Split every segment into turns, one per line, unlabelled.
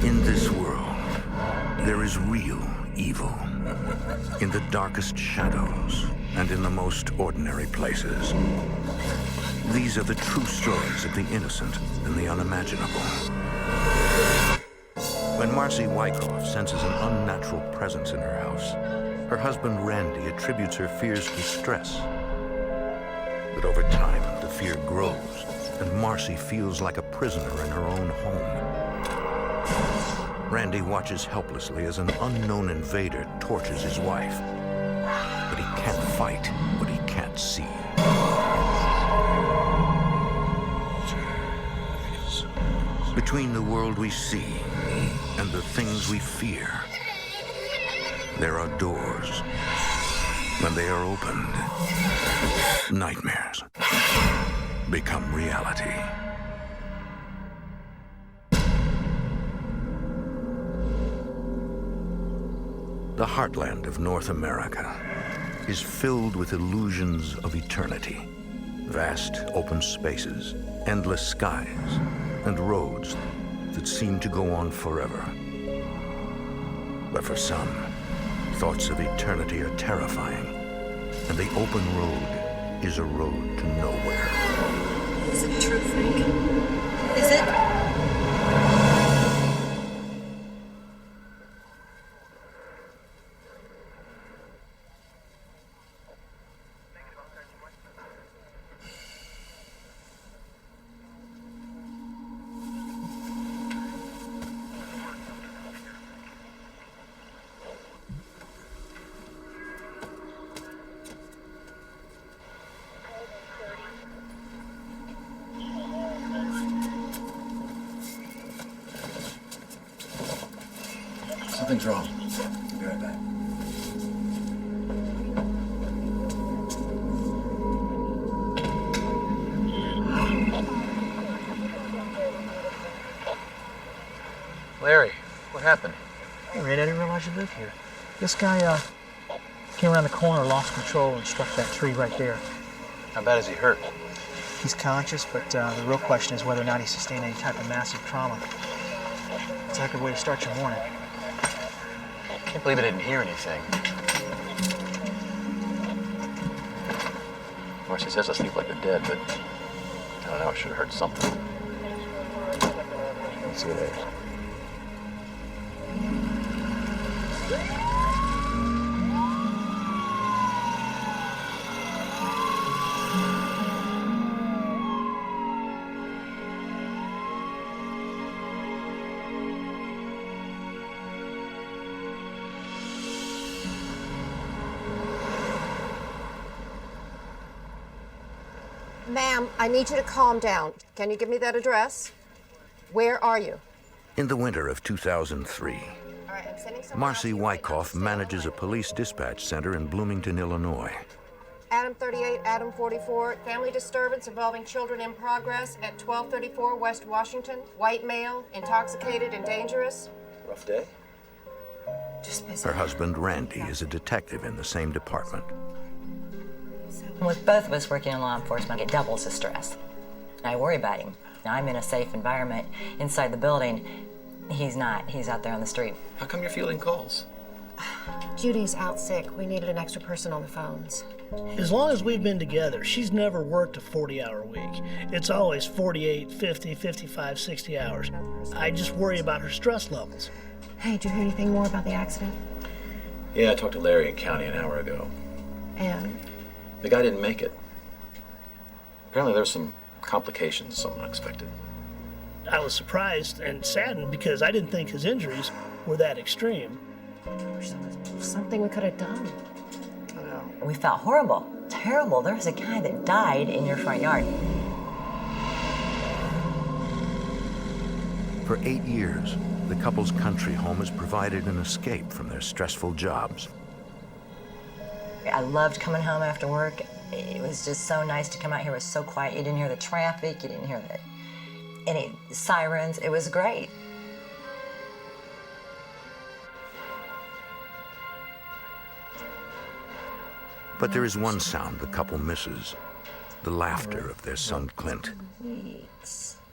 In this world, there is real evil. In the darkest shadows and in the most ordinary places. These are the true stories of the innocent and the unimaginable. When Marcy Wyckoff senses an unnatural presence in her house, her husband Randy attributes her fears to stress. But over time, the fear grows, and Marcy feels like a prisoner in her own home. Randy watches helplessly as an unknown invader tortures his wife. But he can't fight what he can't see. Between the world we see and the things we fear, there are doors. When they are opened, nightmares become reality. The heartland of North America is filled with illusions of eternity. Vast open spaces, endless skies, and roads that seem to go on forever. But for some, thoughts of eternity are terrifying, and the open road is a road to nowhere.
Is it true, Frank? Is it?
Something's wrong. I'll be right back. Larry, what happened?
Hey, Red, I didn't realize you lived here. This guy, came around the corner, lost control, and struck that tree right there.
How bad is he hurt?
He's conscious, but the real question is whether or not he sustained any type of massive trauma. It's a heck of a way to start your morning.
I can't believe I didn't hear anything. Marcy says I sleep like the dead, but I don't know, I should have heard something. See you later.
Ma'am, I need you to calm down. Can you give me that address? Where are you?
In the winter of 2003,
All right, I'm sending someone out
Marcy
to you right now.
Wyckoff
Stay on the
manages a
line.
police dispatch center in Bloomington, Illinois.
Adam 38, Adam 44, family disturbance involving children in progress at 1234 West Washington. White male, intoxicated and dangerous.
Rough day?
Just busy.
Her husband, Randy, is a detective in the same department.
With both of us working in law enforcement, it doubles the stress. I worry about him. I'm in a safe environment inside the building. He's not. He's out there on the street.
How come you're fielding calls?
Judy's out sick. We needed an extra person on the phones.
As long as we've been together, she's never worked a 40-hour week. It's always 48, 50, 55, 60 hours. I just worry about her stress levels.
Hey, did you hear anything more about the accident?
Yeah, I talked to Larry in county an hour ago.
And?
The guy didn't make it. Apparently there were some complications, something unexpected.
I was surprised and saddened because I didn't think his injuries were that extreme.
Something we could have done.
We felt horrible, terrible. There was a guy that died in your front yard.
For 8 years, the couple's country home has provided an escape from their stressful jobs.
I loved coming home after work. It was just so nice to come out here. It was so quiet. You didn't hear the traffic. You didn't hear any sirens. It was great.
But there is one sound the couple misses, the laughter of their son Clint.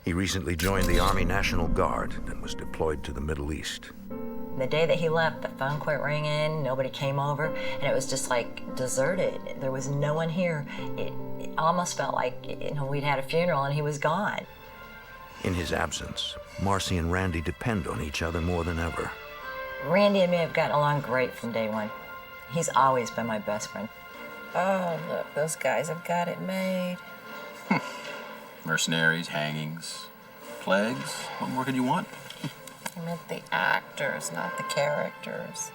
He recently joined the Army National Guard and was deployed to the Middle East.
The day that he left, the phone quit ringing, nobody came over, and it was just like deserted. There was no one here. It almost felt like, we'd had a funeral and he was gone.
In his absence, Marcy and Randy depend on each other more than ever.
Randy and me have gotten along great from day one. He's always been my best friend.
Oh, look, those guys have got it made.
Mercenaries, hangings, plagues. What more could you want?
I meant the actors, not the characters.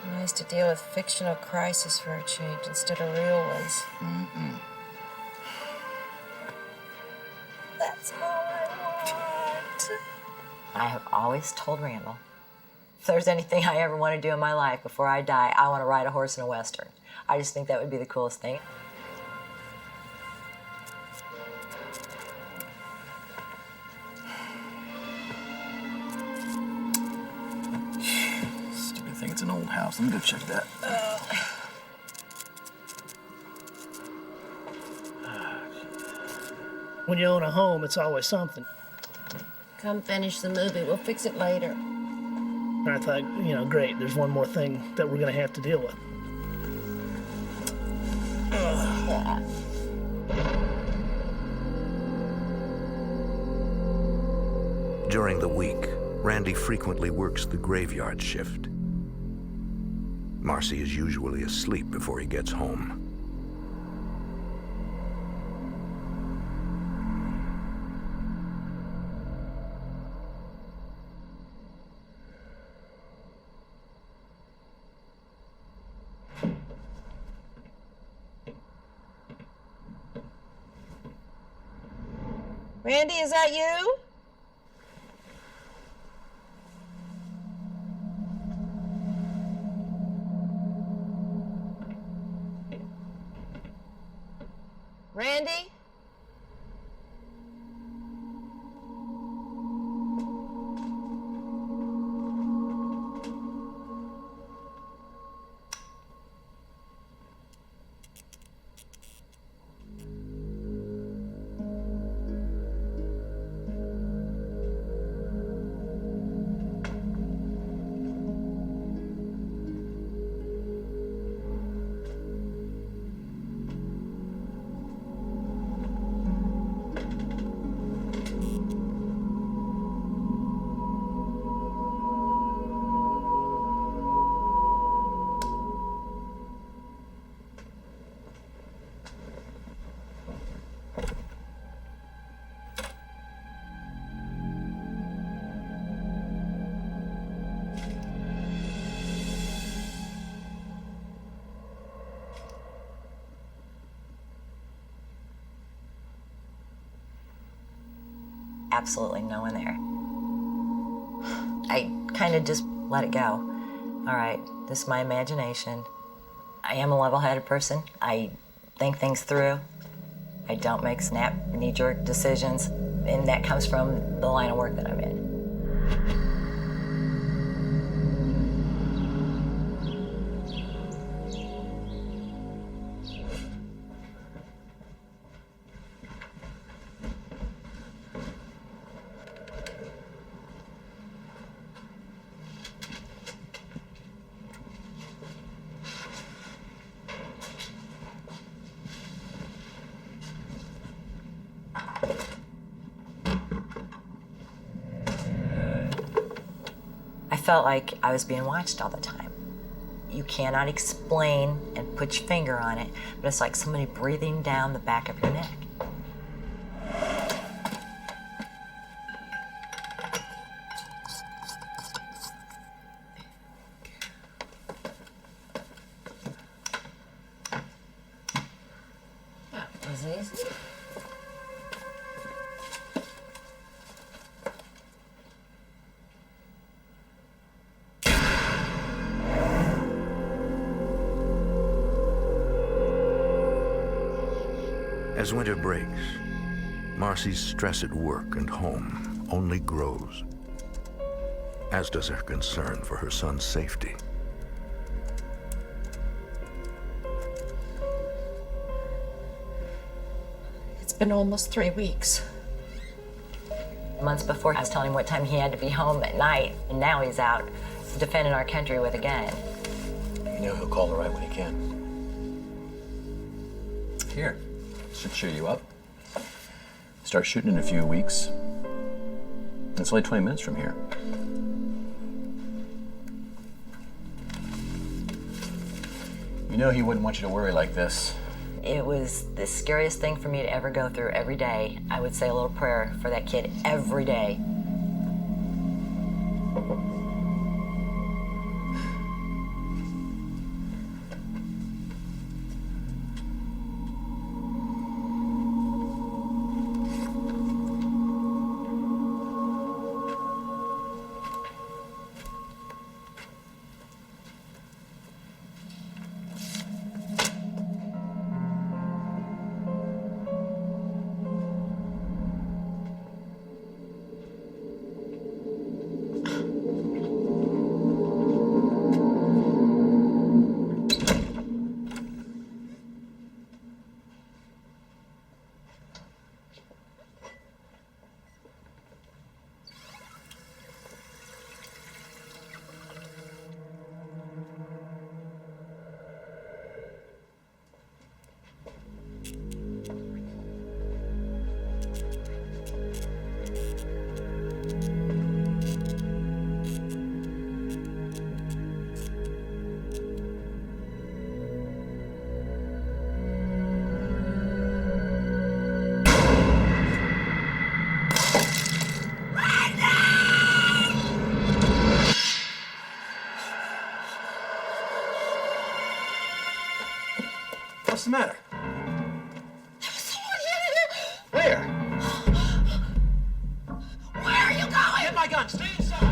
Nice to deal with fictional crises for a change instead of real ones.
Mm-mm.
That's all I want.
I have always told Randall, if there's anything I ever want to do in my life before I die, I want to ride a horse in a Western. I just think that would be the coolest thing.
Stupid thing, it's an old house. Let me go check that.
When you own a home, it's always something.
Come finish the movie. We'll fix it later.
And I thought, great, there's one more thing that we're going to have to deal with.
During the week, Randy frequently works the graveyard shift. Marcy is usually asleep before he gets home.
Randy, is that you? Randy?
Absolutely no one there. I kind of just let it go. All right, this is my imagination. I am a level-headed person. I think things through. I don't make snap, knee-jerk decisions, and that comes from the line of work that I'm in. I felt like I was being watched all the time. You cannot explain and put your finger on it, but it's like somebody breathing down the back of your neck.
That was easy.
As winter breaks, Marcy's stress at work and home only grows, as does her concern for her son's safety.
It's been almost 3 weeks.
Months before, I was telling him what time he had to be home at night, and now he's out defending our country with a gun.
You know he'll call the right when he can. Here, should cheer you up. Start shooting in a few weeks. It's only 20 minutes from here. You know he wouldn't want you to worry like this.
It was the scariest thing for me to ever go through every day. I would say a little prayer for that kid every day.
What's the matter?
Where?
Where are you going? Get my gun. Stay inside.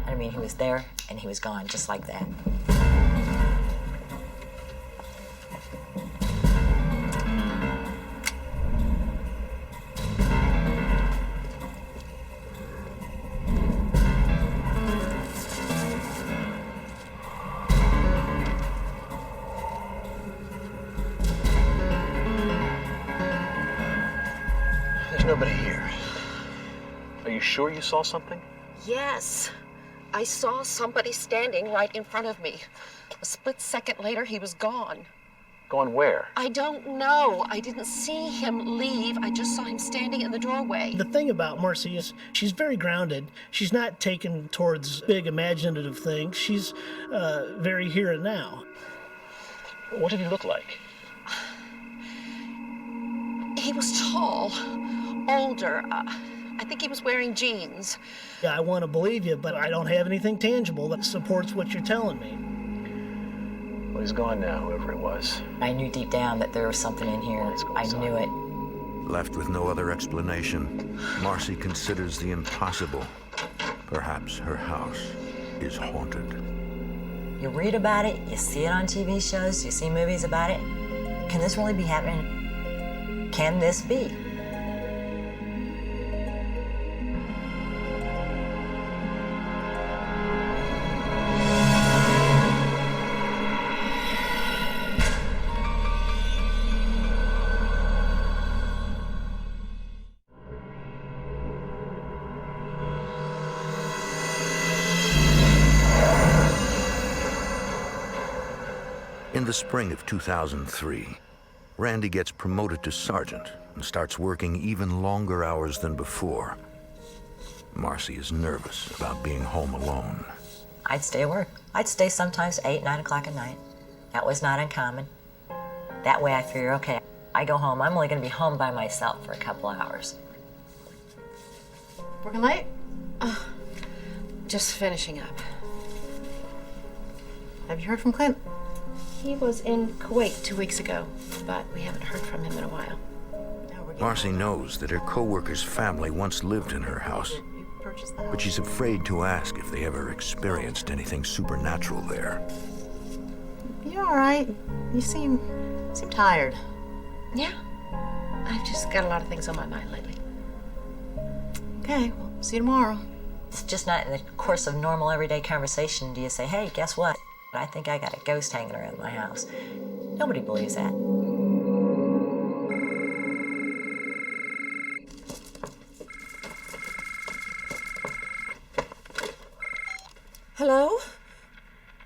I mean, he was there, and he was gone, just like that.
There's nobody here. Are you sure you saw something?
Yes. I saw somebody standing right in front of me. A split second later, he was gone.
Gone where?
I don't know. I didn't see him leave. I just saw him standing in the doorway.
The thing about Marcy is she's very grounded. She's not taken towards big imaginative things. She's very here and now.
What did he look like?
He was tall, older. I think he was wearing jeans.
Yeah, I want to believe you, but I don't have anything tangible that supports what you're telling me.
Well, he's gone now, whoever it was.
I knew deep down that there was something in here.
Let's go
I
inside.
knew it.
Left with no other explanation, Marcy considers the impossible. Perhaps her house is haunted.
You read about it, you see it on TV shows, you see movies about it. Can this really be happening? Can this be?
In the spring of 2003, Randy gets promoted to sergeant and starts working even longer hours than before. Marcy is nervous about being home alone.
I'd stay at work. I'd stay sometimes 8, 9 o'clock at night. That was not uncommon. That way I figure, okay, I go home, I'm only gonna be home by myself for a couple of hours.
Working late? Just finishing up. Have you heard from Clint? He was in Kuwait 2 weeks ago, but we haven't heard from him in a while.
Marcy knows that her co-worker's family once lived in her house, but she's afraid to ask if they ever experienced anything supernatural there.
You all right? You seem tired.
Yeah, I've just got a lot of things on my mind lately.
Okay, well, see you tomorrow.
It's just not in the course of normal everyday conversation do you say, hey, guess what? I think I got a ghost hanging around my house. Nobody believes that.
Hello?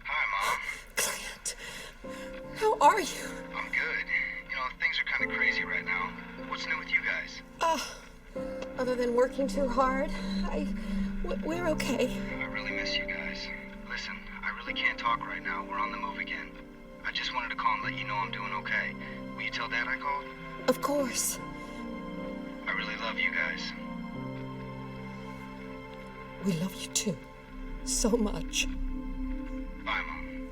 Hi, Mom.
Clint, how are you?
I'm good. You know, things are kind of crazy right now. What's new with you guys?
Other than working too hard, we're okay.
I really miss you guys. Listen, I really can't talk right now. We're on the move again. I just wanted to call and let you know I'm doing okay. Will you tell Dad I called?
Of course.
I really love you guys.
We love you too. So much.
Bye, Mom.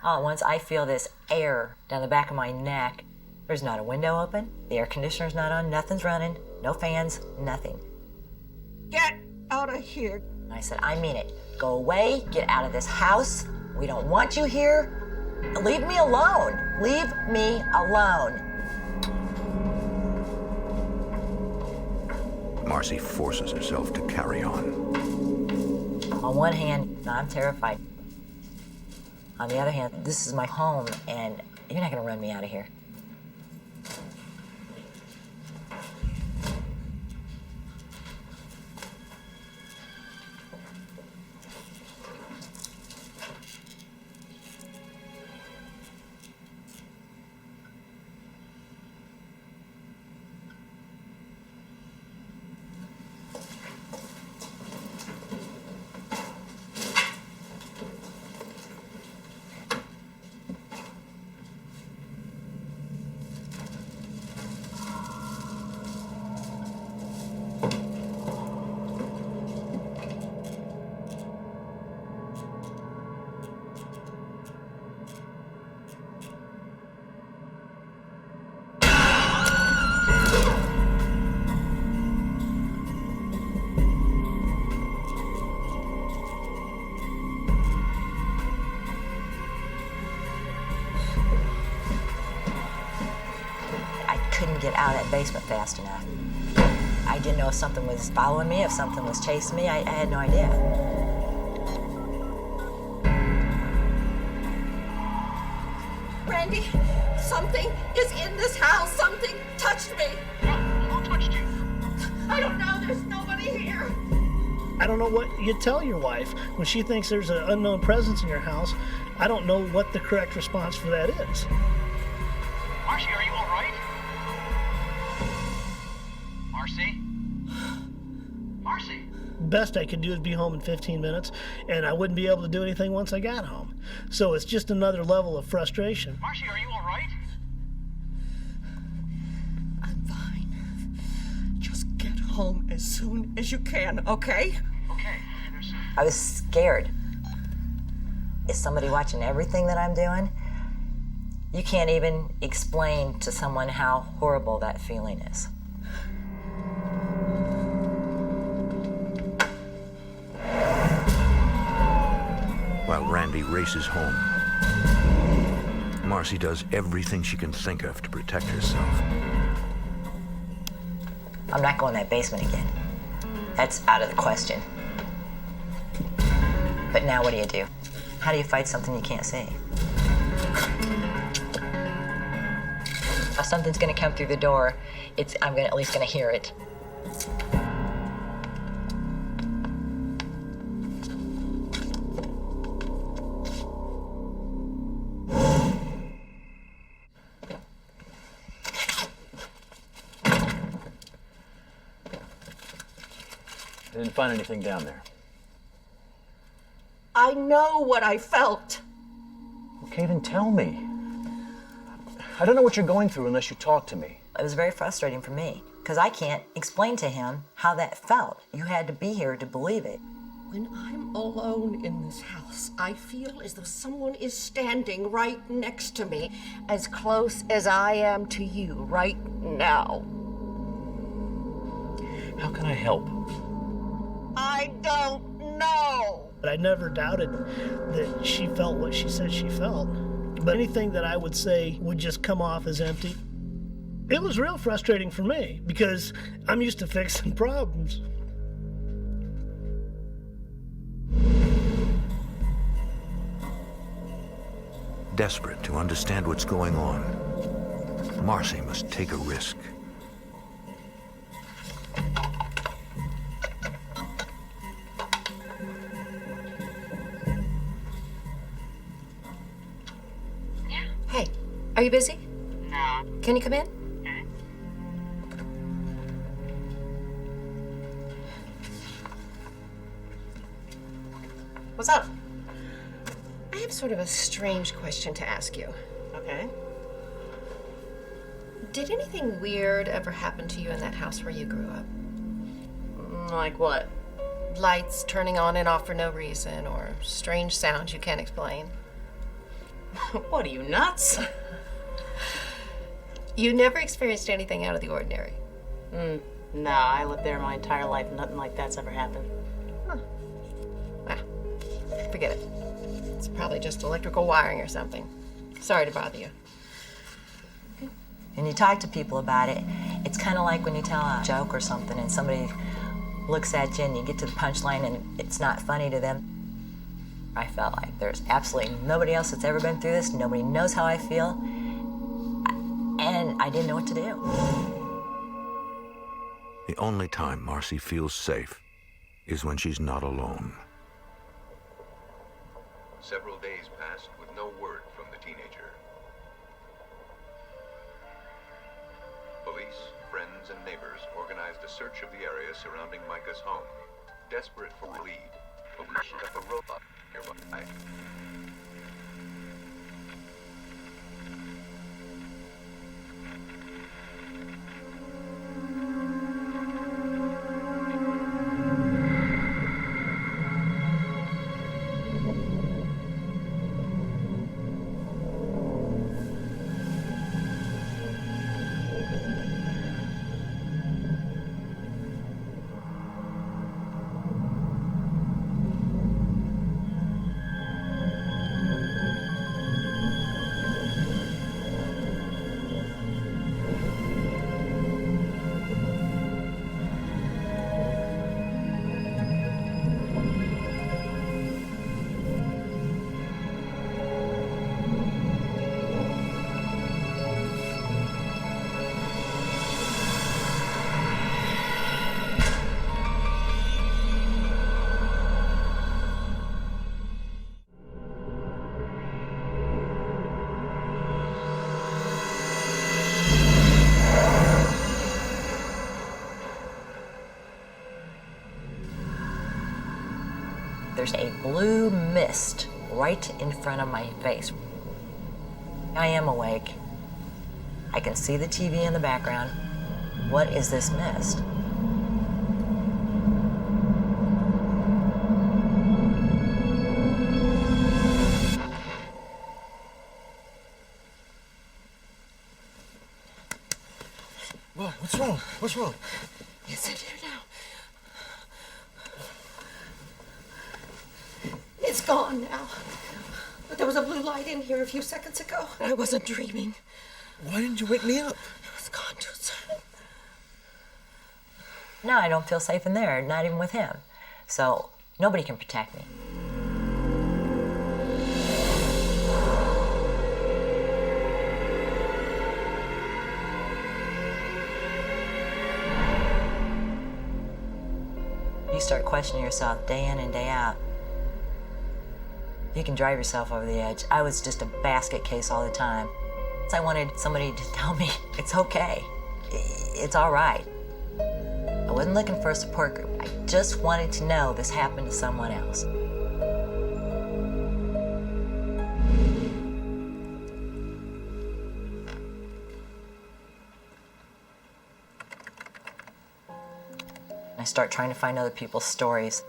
All at once, I feel this air down the back of my neck. There's not a window open, the air conditioner's not on, nothing's running, no fans, nothing.
Get out of here.
And I said, I mean it. Go away, get out of this house. We don't want you here. Leave me alone. Leave me alone.
Marcy forces herself to carry on.
On one hand, I'm terrified. On the other hand, this is my home, and you're not going to run me out of here. Couldn't get out of that basement fast enough. I didn't know if something was following me, if something was chasing me. I had no idea.
Randy, something is in this house. Something touched me.
Who touched you?
I don't know. There's nobody here.
I don't know what you tell your wife when she thinks there's an unknown presence in your house. I don't know what the correct response for that is.
Marcy, are you all right? Marcy? Marcy?
Best I could do is be home in 15 minutes, and I wouldn't be able to do anything once I got home. So it's just another level of frustration.
Marcy, are you all right?
I'm fine. Just get home as soon as you can, okay?
Okay.
I was scared. Is somebody watching everything that I'm doing? You can't even explain to someone how horrible that feeling is.
While Randy races home, Marcy does everything she can think of to protect herself.
I'm not going in that basement again. That's out of the question. But now what do? How do you fight something you can't see? If something's gonna come through the door, I'm at least gonna hear it.
I didn't find anything down there.
I know what I felt.
Okay, then tell me. I don't know what you're going through unless you talk to me.
It was very frustrating for me, because I can't explain to him how that felt. You had to be here to believe it.
When I'm alone in this house, I feel as though someone is standing right next to me, as close as I am to you right now.
How can I help?
I don't know.
But I never doubted that she felt what she said she felt. But anything that I would say would just come off as empty. It was real frustrating for me because I'm used to fixing problems.
Desperate to understand what's going on, Marcy must take a risk.
Hey, are you busy?
No.
Can you come in?
What's up?
I have sort of a strange question to ask you.
Okay.
Did anything weird ever happen to you in that house where you grew up?
Like what?
Lights turning on and off for no reason, or strange sounds you can't explain?
What are you, nuts?
You never experienced anything out of the ordinary?
No, I lived there my entire life. Nothing like that's ever happened.
Forget it. It's probably just electrical wiring or something. Sorry to bother you.
And you talk to people about it, it's kind of like when you tell a joke or something and somebody looks at you and you get to the punchline and it's not funny to them. I felt like there's absolutely nobody else that's ever been through this. Nobody knows how I feel. And I didn't know what to do.
The only time Marcy feels safe is when she's not alone.
Several days passed with no word from the teenager. Police, friends, and neighbors organized a search of the area surrounding Micah's home, desperate for a lead. Police left a robot nearby.
There's a blue mist right in front of my face. I am awake. I can see the TV in the background. What is this mist?
What? What's wrong? What's wrong?
It's in here now. It's gone now. But there was a blue light in here a few seconds ago. I wasn't dreaming.
Why didn't you wake me up?
It was gone too soon.
No, I don't feel safe in there, not even with him. So nobody can protect me. You start questioning yourself day in and day out. You can drive yourself over the edge. I was just a basket case all the time. I wanted somebody to tell me it's okay. It's all right. I wasn't looking for a support group. I just wanted to know this happened to someone else. I start trying to find other people's stories.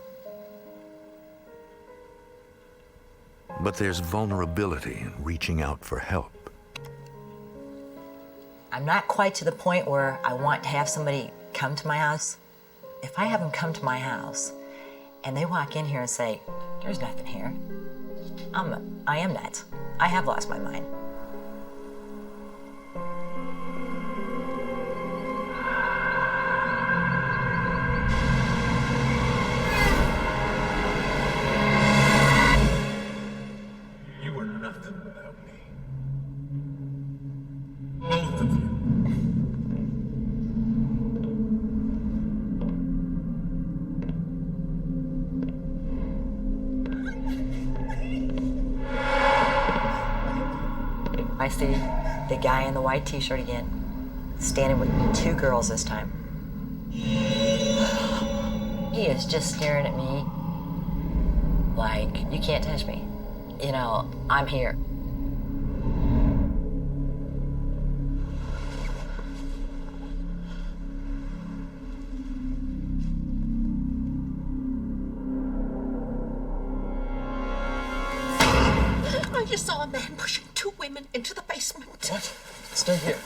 But there's vulnerability in reaching out for help.
I'm not quite to the point where I want to have somebody come to my house. If I have them come to my house and they walk in here and say, there's nothing here, I am nuts. I have lost my mind.
You were nothing without me. Both of you.
I see the guy in the white t-shirt again, standing with 2 girls this time. He is just staring at me like, you can't touch me. You know, I'm here.
I just saw a man pushing 2 women into the basement.
What? Stay here.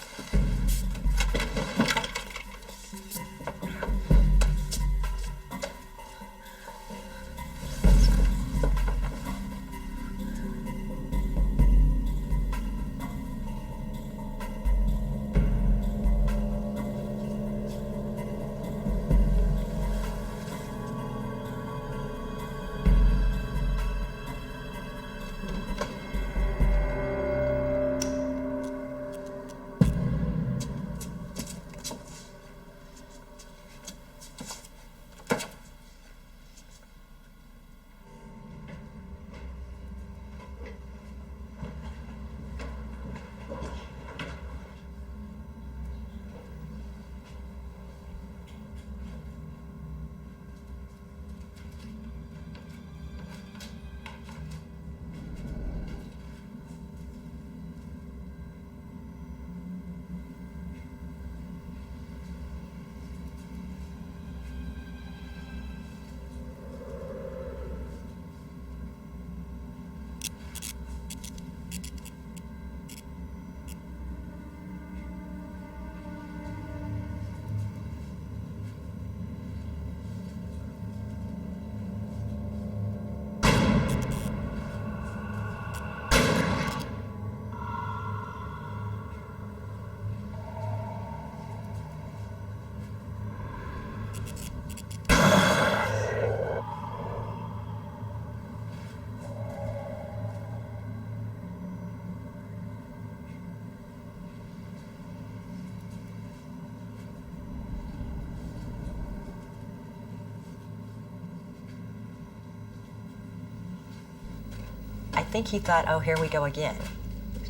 I think he thought, oh, here we go again.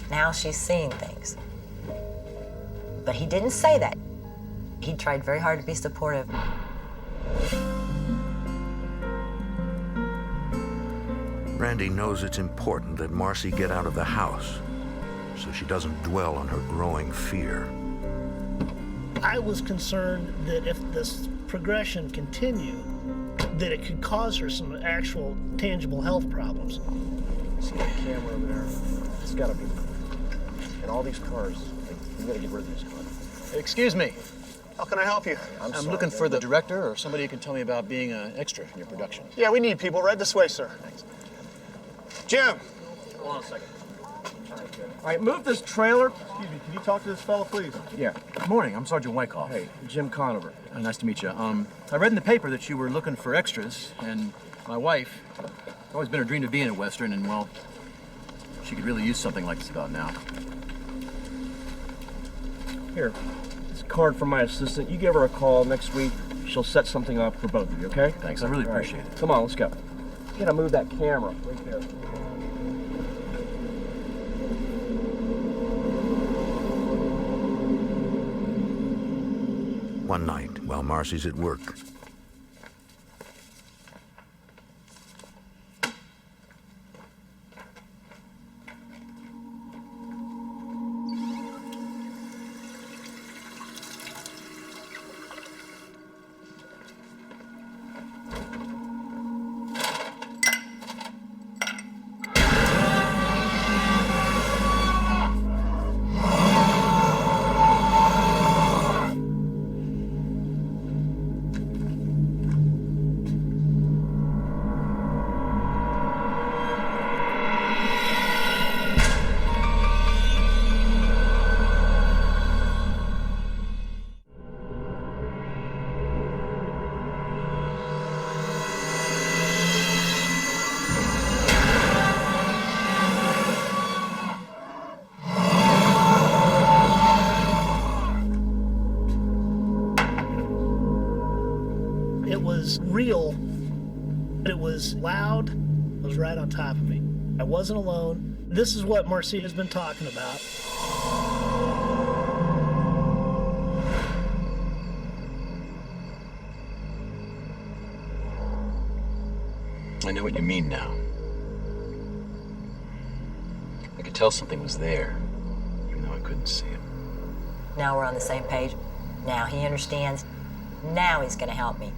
Now she's seeing things. But he didn't say that. He tried very hard to be supportive.
Randy knows it's important that Marcy get out of the house so she doesn't dwell on her growing fear.
I was concerned that if this progression continued, that it could cause her some actual tangible health problems.
See that camera over there? It's gotta be. And all these cars, we gotta get rid of these cars.
Excuse me.
How can I help you?
I'm looking for the director or somebody who can tell me about being an extra in your production.
Yeah, we need people right this way, sir.
Thanks.
Jim!
Hold on a second.
All right, move this trailer. Excuse me, can you talk to this fellow, please?
Yeah. Good morning. I'm Sergeant Wyckoff.
Hey, Jim Conover.
Nice to meet you. I read in the paper that you were looking for extras, and my wife, it's always been her dream to be in a Western, and, well, she could really use something like this about now.
Here, this card from my assistant. You give her a call next week. She'll set something up for both of you, okay?
Thanks. I really appreciate it.
Come on, let's go. You gotta move that camera right there.
One night, while Marcy's at work,
Real. It was loud. It was right on top of me. I wasn't alone. This is what Marcia has been talking about.
I know what you mean now. I could tell something was there, even though I couldn't see it.
Now we're on the same page. Now he understands. Now he's gonna help me.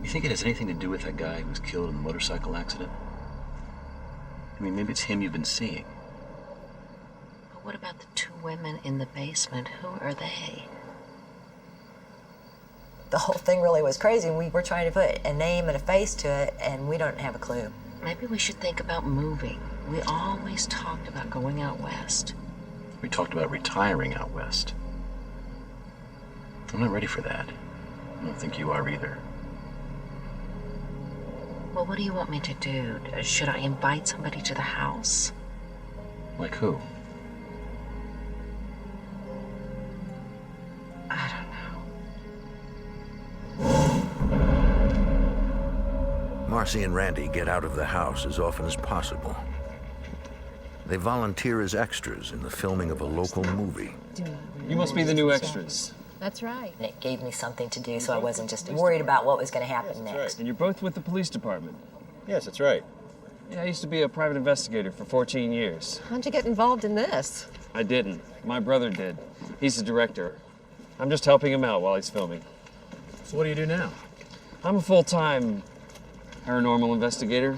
You think it has anything to do with that guy who was killed in the motorcycle accident? I mean, maybe it's him you've been seeing.
But what about the two women in the basement? Who are they?
The whole thing really was crazy. We were trying to put a name and a face to it, and we don't have a clue.
Maybe we should think about moving. We always talked about going out west.
We talked about retiring out west. I'm not ready for that. I don't think you are either.
Well, what do you want me to do? Should I invite somebody to the house?
Like who?
I don't know.
Marcy and Randy get out of the house as often as possible. They volunteer as extras in the filming of a local movie.
You must be the new extras.
That's right. And it gave me something to do so I wasn't just worried about what was going to happen next.
And you're both with the police department.
Yes, that's right.
Yeah, I used to be a private investigator for 14 years.
How'd you get involved in this?
I didn't. My brother did. He's the director. I'm just helping him out while he's filming.
So what do you do now?
I'm a full-time paranormal investigator.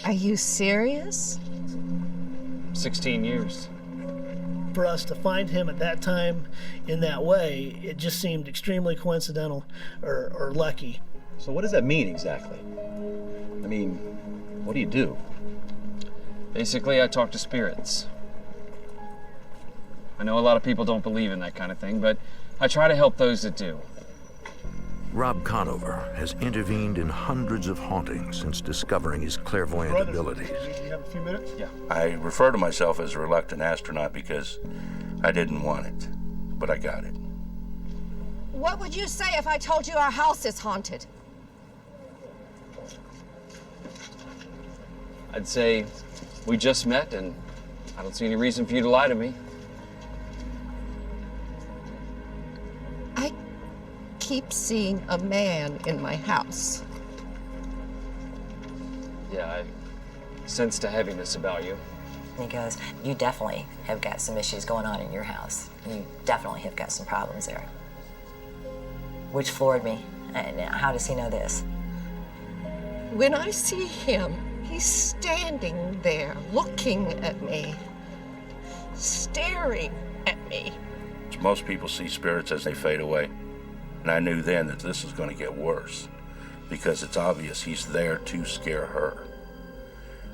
Are you serious?
16 years.
For us to find him at that time in that way, it just seemed extremely coincidental or lucky.
So what does that mean exactly? I mean, what do you do?
Basically, I talk to spirits. I know a lot of people don't believe in that kind of thing, but I try to help those that do.
Rob Conover has intervened in hundreds of hauntings since discovering his clairvoyant abilities.
Do you have a few minutes?
Yeah.
I refer to myself as a reluctant astronaut because I didn't want it, but I got it.
What would you say if I told you our house is haunted?
I'd say we just met, and I don't see any reason for you to lie to me.
I keep seeing a man in my house.
Yeah, I sensed a heaviness about you.
And he goes, you definitely have got some issues going on in your house. You definitely have got some problems there. Which floored me. And how does he know this?
When I see him, he's standing there looking at me, staring at me.
Most people see spirits as they fade away, and I knew then that this was going to get worse because it's obvious he's there to scare her,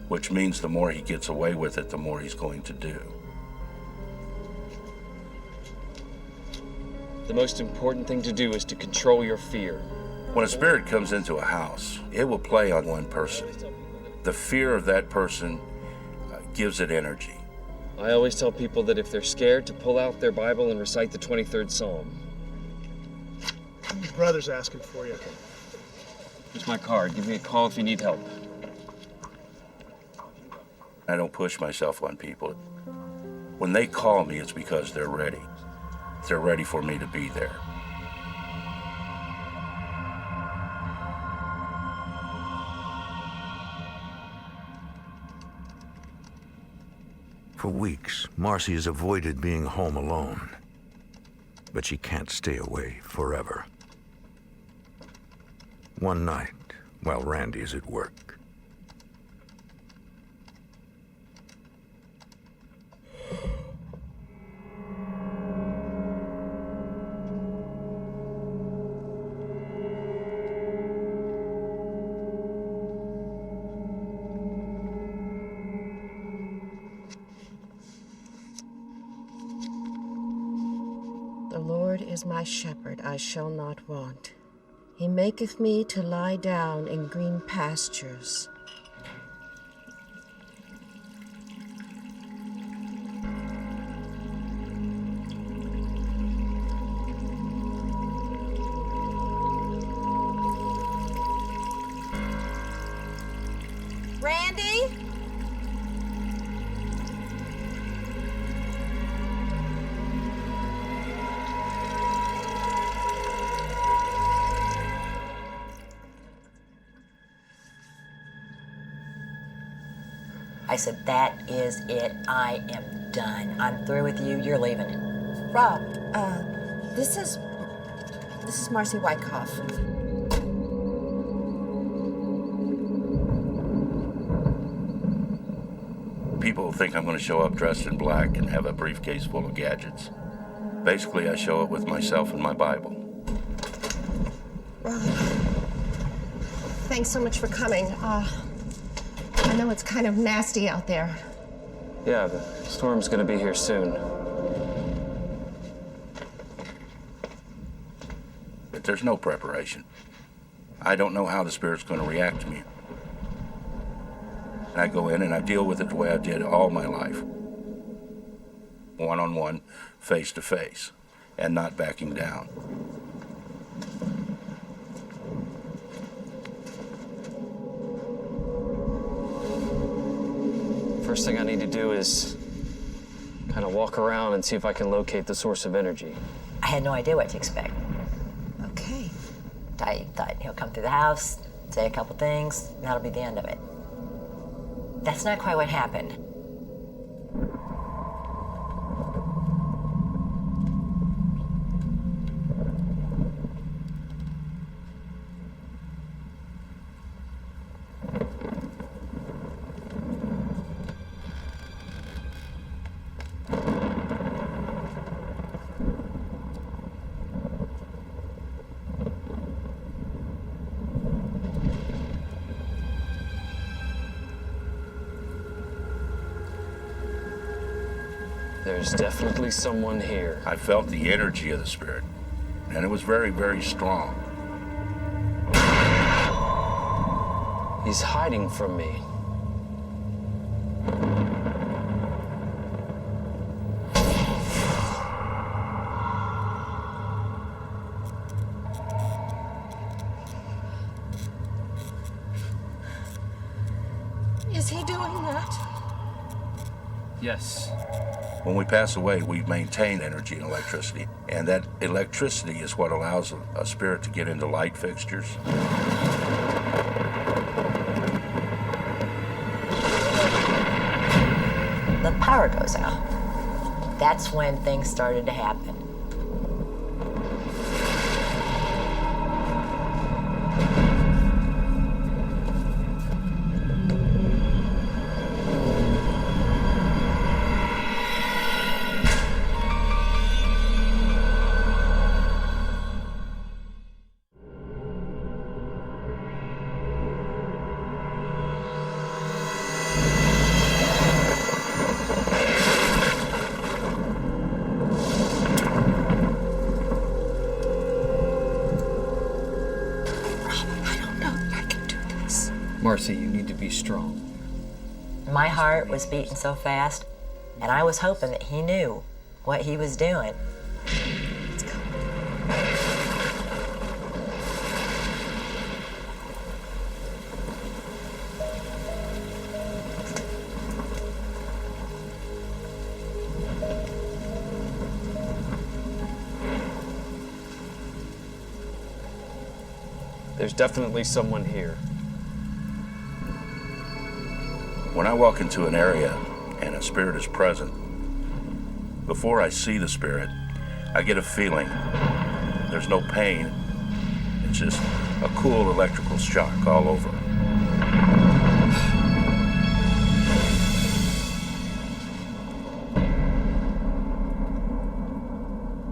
which means the more he gets away with it, the more he's going to do.
The most important thing to do is to control your fear.
When a spirit comes into a house, it will play on one person. The fear of that person gives it energy.
I always tell people that if they're scared, to pull out their Bible and recite the 23rd Psalm.
Your brother's asking for you.
Here's my card. Give me a call if you need help.
I don't push myself on people. When they call me, it's because they're ready. They're ready for me to be there.
For weeks, Marcy has avoided being home alone. But she can't stay away forever. One night, while Randy is at work,
The Lord is my shepherd, I shall not want. He maketh me to lie down in green pastures.
I said, that is it. I am done. I'm through with you. You're leaving.
Rob, this is Marcy Wyckoff.
People think I'm going to show up dressed in black and have a briefcase full of gadgets. Basically, I show up with myself and my Bible.
Rob, thanks so much for coming. I know it's kind of nasty out there.
Yeah, the storm's gonna be here soon.
But there's no preparation. I don't know how the Spirit's going to react to me. And I go in and I deal with it the way I did all my life. One-on-one, face-to-face, and not backing down.
First thing I need to do is kind of walk around and see if I can locate the source of energy.
I had no idea what to expect.
Okay.
I thought he'll come through the house, say a couple things, and that'll be the end of it. That's not quite what happened.
There's definitely someone here.
I felt the energy of the Spirit, and it was very, very strong.
He's hiding from me.
Is he doing that?
Yes.
When we pass away, we maintain energy and electricity, and that electricity is what allows a spirit to get into light fixtures.
The power goes out. That's when things started to happen.
Marcy, you need to be strong.
My heart was beating so fast, and I was hoping that he knew what he was doing. Let's go.
There's definitely someone here.
When I walk into an area and a spirit is present, before I see the spirit, I get a feeling. There's no pain. It's just a cool electrical shock all over.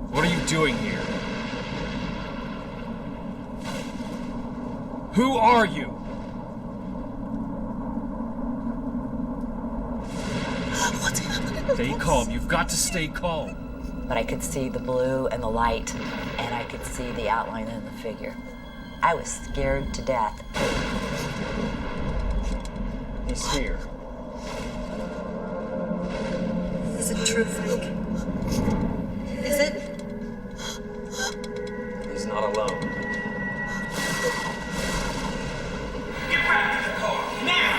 What are you doing here? Who are you? Stay calm. You've got to stay calm.
But I could see the blue and the light, and I could see the outline of the figure. I was scared to death.
He's here.
Is it true, Frank? Is it?
He's not alone.
Get back to the car, now!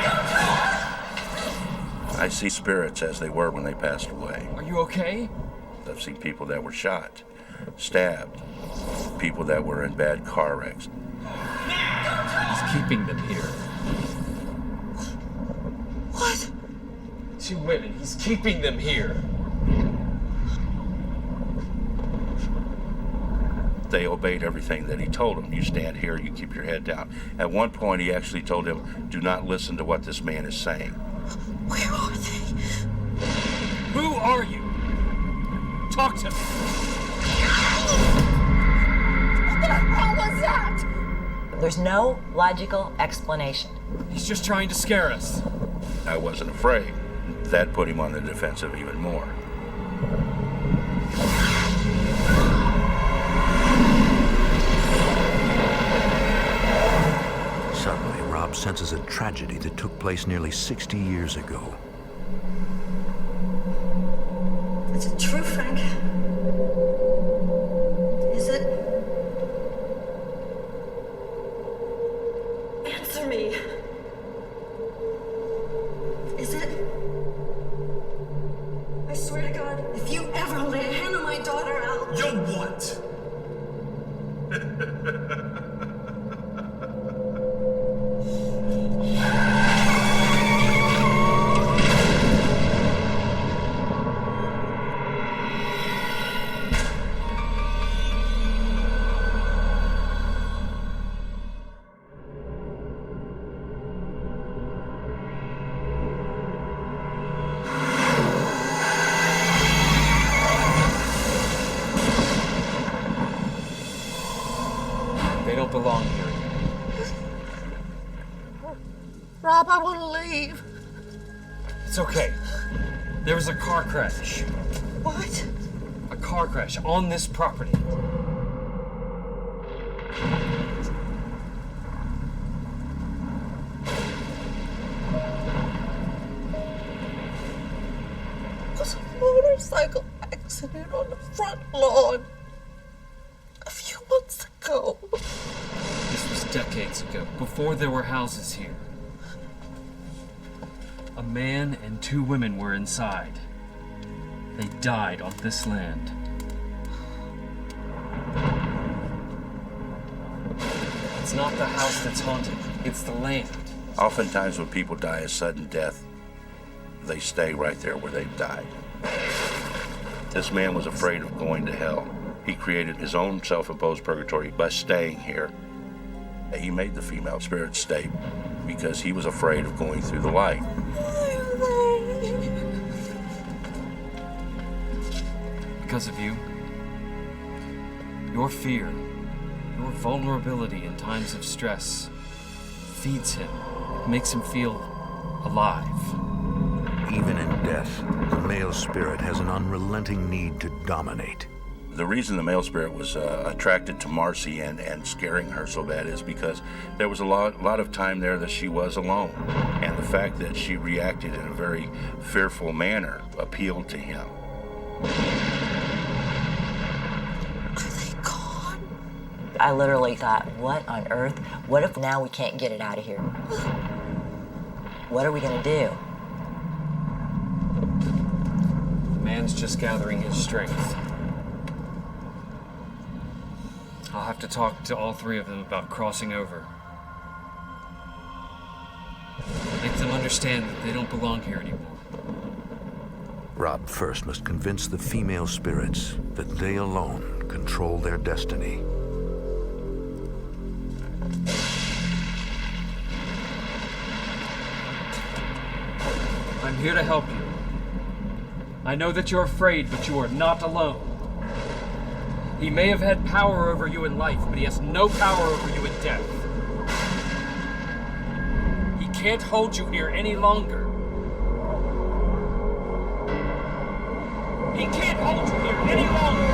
I see spirits as they were when they passed away.
Are you okay?
I've seen people that were shot, stabbed, people that were in bad car wrecks.
He's keeping them here.
What?
2 women. He's keeping them here.
They obeyed everything that he told them. You stand here, you keep your head down. At one point, he actually told them, do not listen to what this man is saying.
Where are they?
Who are you? Talk to me.
What the hell was that?
There's no logical explanation.
He's just trying to scare us.
I wasn't afraid. That put him on the defensive even more.
Suddenly, Rob senses a tragedy that took place nearly 60 years ago.
Is it true, Frank? Is it? Answer me. Is it? I swear to God, if you ever lay a hand on my daughter, I'll...
You'll what?
They don't belong here.
Rob, I want to leave.
It's okay. There was a car crash.
What?
A car crash on this property.
It was a motorcycle accident on the front lawn a few months ago.
This was decades ago, before there were houses here. A man and 2 women were inside. They died on this land. It's not the house that's haunted, it's the land.
Oftentimes when people die a sudden death, they stay right there where they've died. This man was afraid of going to hell. He created his own self-imposed purgatory by staying here. He made the female spirit stay because he was afraid of going through the light.
Because of you. Your fear, your vulnerability in times of stress feeds him, makes him feel alive.
Even in death, the male spirit has an unrelenting need to dominate.
The reason the male spirit was attracted to Marcy and scaring her so bad is because there was a lot of time there that she was alone. And the fact that she reacted in a very fearful manner appealed to him.
I literally thought, what on earth? What if now we can't get it out of here? What are we gonna do?
The man's just gathering his strength. I'll have to talk to all 3 of them about crossing over. Make them understand that they don't belong here anymore.
Rob first must convince the female spirits that they alone control their destiny.
I'm here to help you. I know that you're afraid, but you are not alone. He may have had power over you in life, but he has no power over you in death. He can't hold you here any longer. He can't hold you here any longer.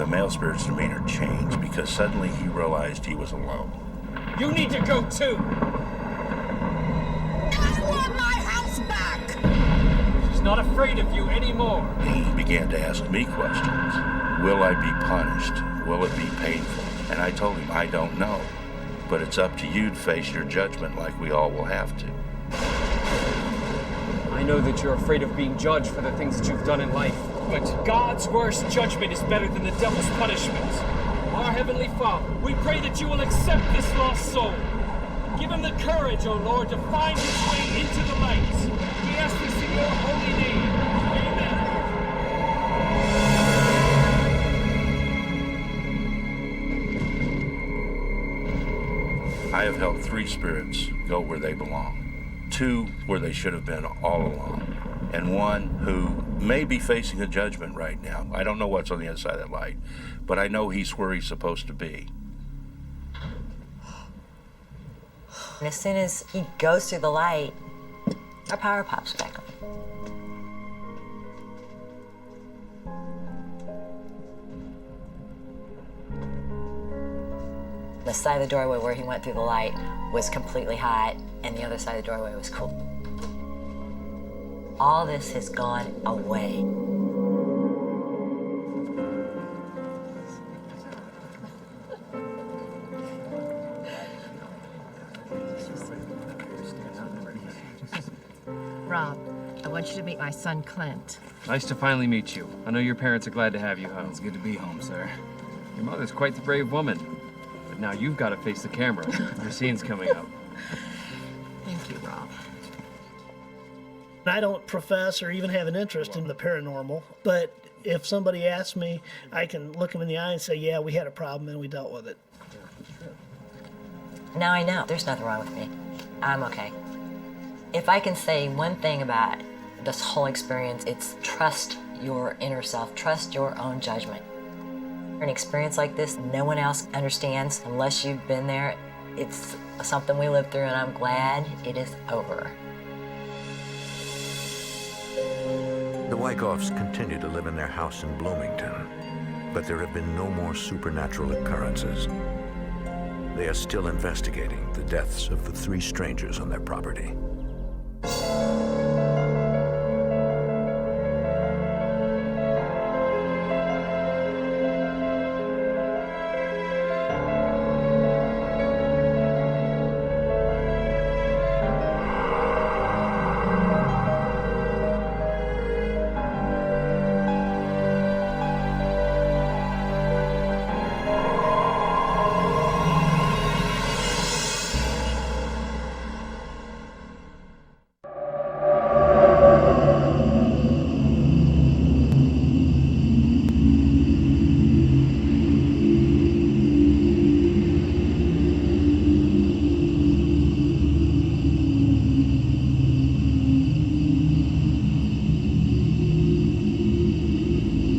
the male spirit's demeanor changed because suddenly he realized he was alone.
You need to go too!
I want my house back!
She's not afraid of you anymore.
He began to ask me questions. Will I be punished? Will it be painful? And I told him, I don't know. But it's up to you to face your judgment like we all will have to.
I know that you're afraid of being judged for the things that you've done in life. But God's worst judgment is better than the devil's punishment. Our Heavenly Father, we pray that you will accept this lost soul. Give him the courage, O Lord, to find his way into the light. We ask this in your holy name. Amen.
I have helped 3 spirits go where they belong. 2 where they should have been all along. And 1 who may be facing a judgment right now. I don't know what's on the other side of that light, but I know he's where he's supposed to be.
And as soon as he goes through the light, our power pops back on. The side of the doorway where he went through the light was completely hot, and the other side of the doorway was cool. All this has gone away.
Rob, I want you to meet my son, Clint.
Nice to finally meet you. I know your parents are glad to have you home.
It's good to be home, sir.
Your mother's quite the brave woman. But now you've got to face the camera. Your scene's coming up.
Thank you, Rob.
I don't profess or even have an interest in the paranormal, but if somebody asks me, I can look them in the eye and say, yeah, we had a problem and we dealt with it.
Now I know there's nothing wrong with me. I'm okay. If I can say one thing about this whole experience, it's trust your inner self, trust your own judgment. An experience like this, no one else understands unless you've been there. It's something we lived through, and I'm glad it is over.
The Wyckoffs continue to live in their house in Bloomington, but there have been no more supernatural occurrences. They are still investigating the deaths of the 3 strangers on their property.